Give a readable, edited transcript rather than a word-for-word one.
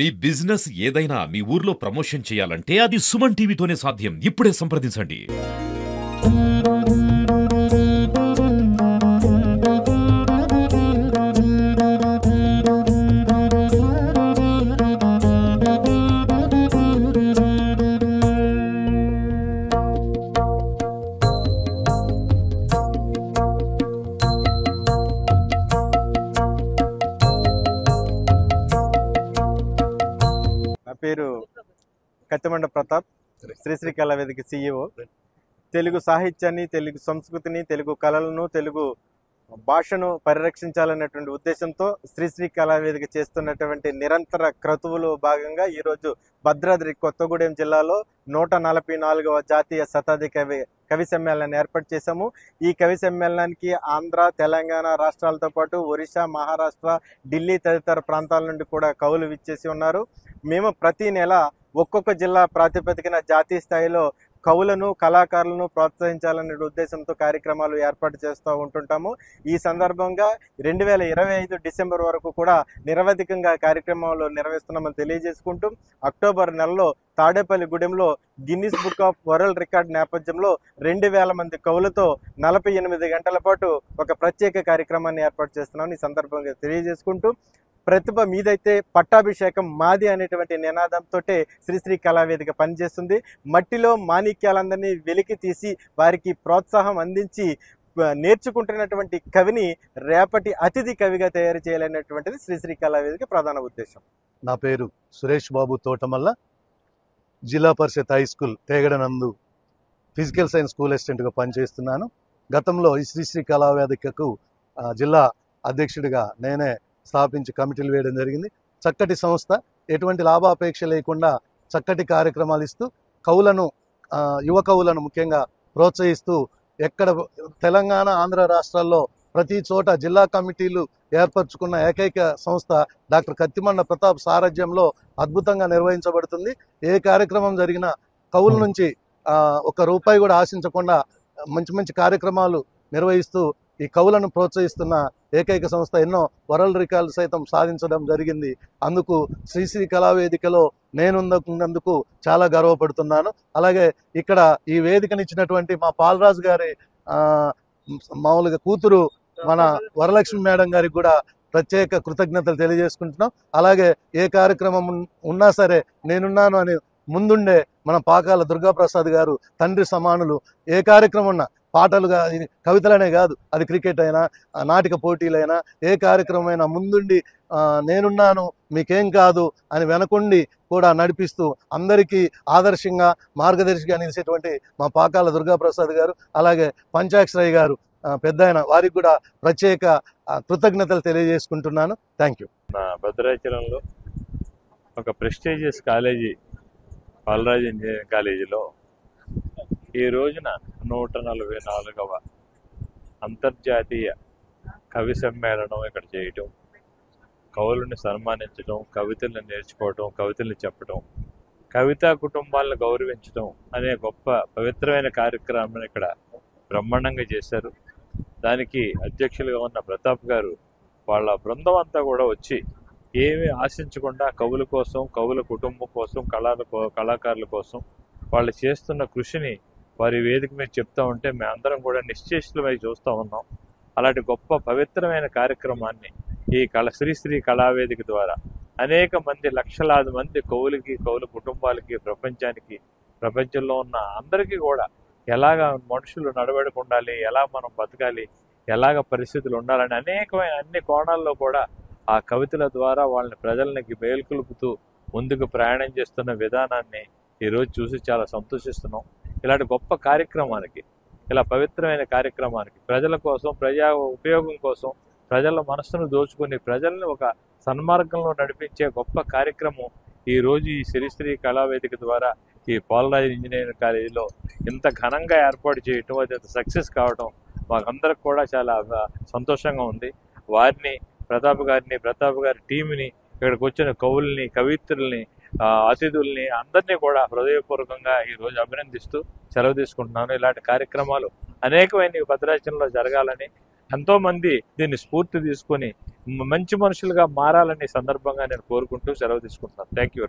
మీ business ఏదైనా మీ ఊర్లో promotion చేయాలంటే అది సుమన్ టీవీతోనే సాధ్యం. ఇప్పుడే సంప్రదించండి. నా పేరు కత్తిమండ ప్రతాప్, శ్రీశ్రీ కళా వేదిక CEO. తెలుగు సాహిత్యాన్ని, తెలుగు సంస్కృతిని, తెలుగు కళలను, తెలుగు భాషను పరిరక్షించాలనేటువంటి ఉద్దేశంతో శ్రీశ్రీ కళా వేదిక చేస్తున్నటువంటి నిరంతర క్రతువులో భాగంగా ఈరోజు భద్రాద్రి కొత్తగూడెం జిల్లాలో 144వ జాతీయ శతాబ్ది కవి సమ్మేళనాన్ని ఏర్పాటు చేశాము. ఈ కవి సమ్మేళనానికి ఆంధ్ర, తెలంగాణ రాష్ట్రాలతో పాటు ఒరిస్సా, మహారాష్ట్ర, ఢిల్లీ తదితర ప్రాంతాల నుండి కూడా కవులు విచ్చేసి ఉన్నారు. మేము ప్రతి నెల ఒక్కొక్క జిల్లా ప్రాతిపదికన జాతీయ స్థాయిలో కవులను, కళాకారులను ప్రోత్సహించాలనే ఉద్దేశంతో కార్యక్రమాలు ఏర్పాటు చేస్తూ ఉంటుంటాము. ఈ సందర్భంగా 2025 డిసెంబర్ వరకు కూడా నిరవధికంగా కార్యక్రమాలు నిర్వహిస్తున్నామని తెలియజేసుకుంటూ, అక్టోబర్ నెలలో తాడేపల్లిగూడెంలో Guinness book of world record నేపథ్యంలో 2000 మంది కవులతో 48 గంటల పాటు ఒక ప్రత్యేక కార్యక్రమాన్ని ఏర్పాటు చేస్తున్నామని ఈ సందర్భంగా తెలియజేసుకుంటూ, ప్రతిభ మీదైతే పట్టాభిషేకం మాది అనేటువంటి నినాదంతో శ్రీశ్రీ కళావేదిక పనిచేస్తుంది. మట్టిలో మాణిక్యాలందరినీ వెలికి తీసి వారికి ప్రోత్సాహం అందించి నేర్చుకుంటున్నటువంటి కవిని రేపటి అతిథి కవిగా తయారు చేయాలనేటువంటిది శ్రీశ్రీ కళావేదిక ప్రధాన ఉద్దేశం. నా పేరు సురేష్ బాబు తోటమల్ల, జిల్లా పరిషత్ హై స్కూల్ తేగడనందు ఫిజికల్ సైన్స్ స్కూల్ అసిస్టెంట్గా పనిచేస్తున్నాను. గతంలో ఈ శ్రీశ్రీ కళావేదికకు జిల్లా అధ్యక్షుడిగా నేనే స్థాపించి కమిటీలు వేయడం జరిగింది. చక్కటి సంస్థ, ఎటువంటి లాభాపేక్ష లేకుండా చక్కటి కార్యక్రమాలు ఇస్తూ కవులను, యువ కవులను ముఖ్యంగా ప్రోత్సహిస్తూ ఎక్కడ తెలంగాణ, ఆంధ్ర రాష్ట్రాల్లో ప్రతి చోట జిల్లా కమిటీలు ఏర్పరచుకున్న ఏకైక సంస్థ డాక్టర్ కత్తిమండ ప్రతాప్ సారథ్యంలో అద్భుతంగా నిర్వహించబడుతుంది. ఏ కార్యక్రమం జరిగినా కవుల నుంచి ఒక్క రూపాయి కూడా ఆశించకుండా మంచి మంచి కార్యక్రమాలు నిర్వహిస్తూ ఈ కవులను ప్రోత్సహిస్తున్న ఏకైక సంస్థ. ఎన్నో వరల్డ్ రికార్డు సైతం సాధించడం జరిగింది. అందుకు శ్రీశ్రీ కళావేదికలో నేనున్నందుకు చాలా గర్వపడుతున్నాను. అలాగే ఇక్కడ ఈ వేదికనిచ్చినటువంటి మా పాలరాజు గారి మామూలుగా కూతురు మన వరలక్ష్మి మేడం గారికి కూడా ప్రత్యేక కృతజ్ఞతలు తెలియజేసుకుంటున్నాం. అలాగే ఏ కార్యక్రమం ఉన్నా సరే నేనున్నాను అని ముందుండే మన పాకాల దుర్గాప్రసాద్ గారు తండ్రి సమానులు. ఏ కార్యక్రమం ఉన్నా, పాటలు కవితలనే కాదు, అది క్రికెట్ అయినా, నాటిక పోటీలైనా, ఏ కార్యక్రమం అయినా ముందుండి నేనున్నాను మీకేం కాదు అని వెనకుండి కూడా నడిపిస్తూ అందరికీ ఆదర్శంగా మార్గదర్శిగా నిలిచేటువంటి మా పాకాల దుర్గాప్రసాద్ గారు, అలాగే పంచాక్షరయ్య గారు పెద్దాయన, వారికి కూడా ప్రత్యేక కృతజ్ఞతలు తెలియజేసుకుంటున్నాను. Thank you. నా భద్రాచలంలో ఒక ప్రెస్టీజియస్ కాలేజీ, బాలరాజు ఇంజనీరింగ్ కాలేజీలో ఈ రోజున 144వ అంతర్జాతీయ కవి సమ్మేళనం ఇక్కడ చేయటం, కవులను సన్మానించడం, కవితలను నేర్చుకోవటం, కవితలను చెప్పడం, కవితా కుటుంబాలను గౌరవించడం అనే గొప్ప పవిత్రమైన కార్యక్రమాన్ని ఇక్కడ బ్రహ్మాండంగా చేశారు. దానికి అధ్యక్షులుగా ఉన్న ప్రతాప్ గారు వాళ్ళ బృందం అంతా కూడా వచ్చి ఏమీ ఆశించకుండా కవుల కోసం, కవుల కుటుంబం కోసం, కళాకారుల కోసం వాళ్ళు చేస్తున్న కృషిని వారి వేదిక మీద చెప్తా ఉంటే మేమందరం కూడా నిశ్చేష్లమై చూస్తూ ఉన్నాం. అలాంటి గొప్ప పవిత్రమైన కార్యక్రమాన్ని ఈ శ్రీశ్రీ కళావేదిక ద్వారా అనేక మంది, లక్షలాది మంది కవులకి, కవుల కుటుంబాలకి, ప్రపంచంలో ఉన్న అందరికీ కూడా ఎలాగ మనుషులు నడవడిక ఉండాలి, ఎలా మనం బతకాలి, ఎలాగ పరిస్థితులు ఉండాలని అనేకమైన అన్ని కోణాల్లో కూడా ఆ కవితల ద్వారా వాళ్ళని ప్రజలకి మేల్కొలుపుతూ ముందుకు ప్రయాణం చేస్తున్న విధానాన్ని ఈరోజు చూసి చాలా సంతోషిస్తున్నాం. ఇలాంటి గొప్ప కార్యక్రమానికి, ఇలా పవిత్రమైన కార్యక్రమానికి, ప్రజల కోసం, ప్రజా ఉపయోగం కోసం, ప్రజల మనస్సును దోచుకుని ప్రజల్ని ఒక సన్మార్గంలో నడిపించే గొప్ప కార్యక్రమం ఈరోజు ఈ శ్రీశ్రీ కళావేదిక ద్వారా ఈ పాలరాజు ఇంజనీరింగ్ కాలేజీలో ఇంత ఘనంగా ఏర్పాటు చేయటం, అది సక్సెస్ కావడం మాకందరికి కూడా చాలా సంతోషంగా ఉంది. వారిని, ప్రతాప్ గారి టీంని, ఇక్కడికి వచ్చిన కవుల్ని, కవిత్రుల్ని, అతిథుల్ని అందరినీ కూడా హృదయపూర్వకంగా ఈరోజు అభినందిస్తూ సెలవు తీసుకుంటున్నాను. ఇలాంటి కార్యక్రమాలు అనేకమైన భద్రాచలంలో జరగాలని, ఎంతోమంది దీన్ని స్ఫూర్తి తీసుకొని మంచి మనుషులుగా మారాలని సందర్భంగా నేను కోరుకుంటూ సెలవు తీసుకుంటున్నాను. Thank you.